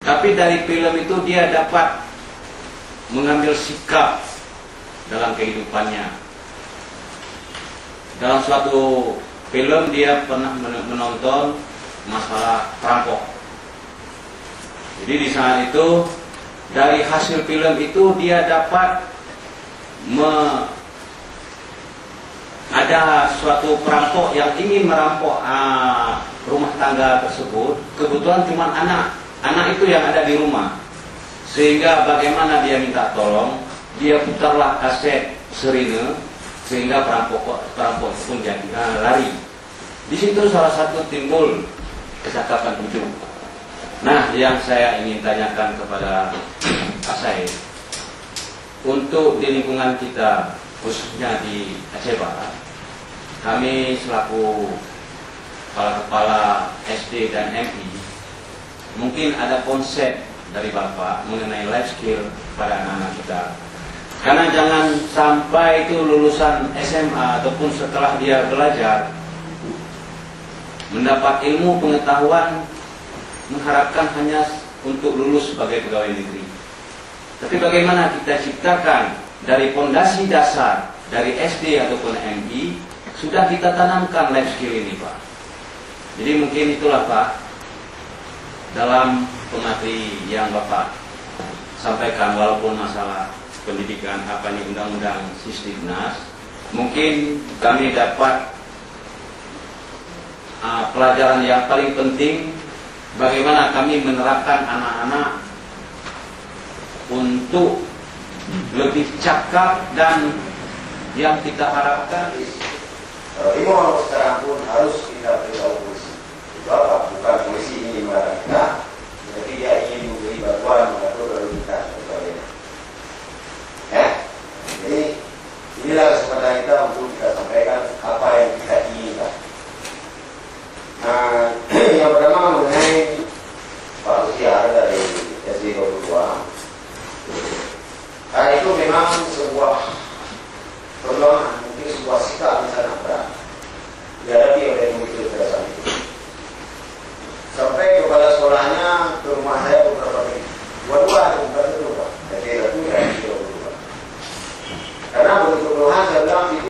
Tapi dari film itu dia dapat mengambil sikap dalam kehidupannya. Dalam suatu film dia pernah menonton masalah perampok. Jadi di saat itu dari hasil film itu dia dapat ada suatu perampok yang ingin merampok rumah tangga tersebut. Kebetulan cuma anak itu yang ada di rumah, sehingga bagaimana dia minta tolong, dia putarlah kaset sirine sehingga perampok itu pun jadi lari. Di situ salah satu timbul kecakapan hidup. Nah, yang saya ingin tanyakan kepada Pak Said, untuk di lingkungan kita khususnya di Aceh Barat, kami selaku kepala SD dan MI, mungkin ada konsep dari Bapak mengenai life skill pada anak-anak kita. Karena jangan sampai itu lulusan SMA ataupun setelah dia belajar mendapat ilmu pengetahuan mengharapkan hanya untuk lulus sebagai pegawai negeri. Tapi bagaimana kita ciptakan dari fondasi dasar dari SD ataupun MI sudah kita tanamkan life skill ini, Pak. Jadi mungkin itulah, Pak, dalam pemateri yang Bapak sampaikan, walaupun masalah pendidikan apa nih undang-undang Sisdiknas, mungkin kami dapat pelajaran yang paling penting bagaimana kami menerapkan anak-anak untuk lebih cakap dan yang kita harapkan. Imam sekarang pun harus kita beritahu polisi. Bapak bukan polisi ini melarang kita, tapi dia ingin memberi bantuan mengatur lalu lintas dan sebagainya. Ya, jadi inilah kesempatan kita untuk kita sampaikan apa yang kita inginkan. Nah, yang pertama mengenai Pak Lusiar dari SD 22. Karena itu memang sebuah perlawanan, mungkin sebuah sikap yang sangat berat dihadapi oleh murid pada saat itu. Sampai kepala sekolahnya ke rumah saya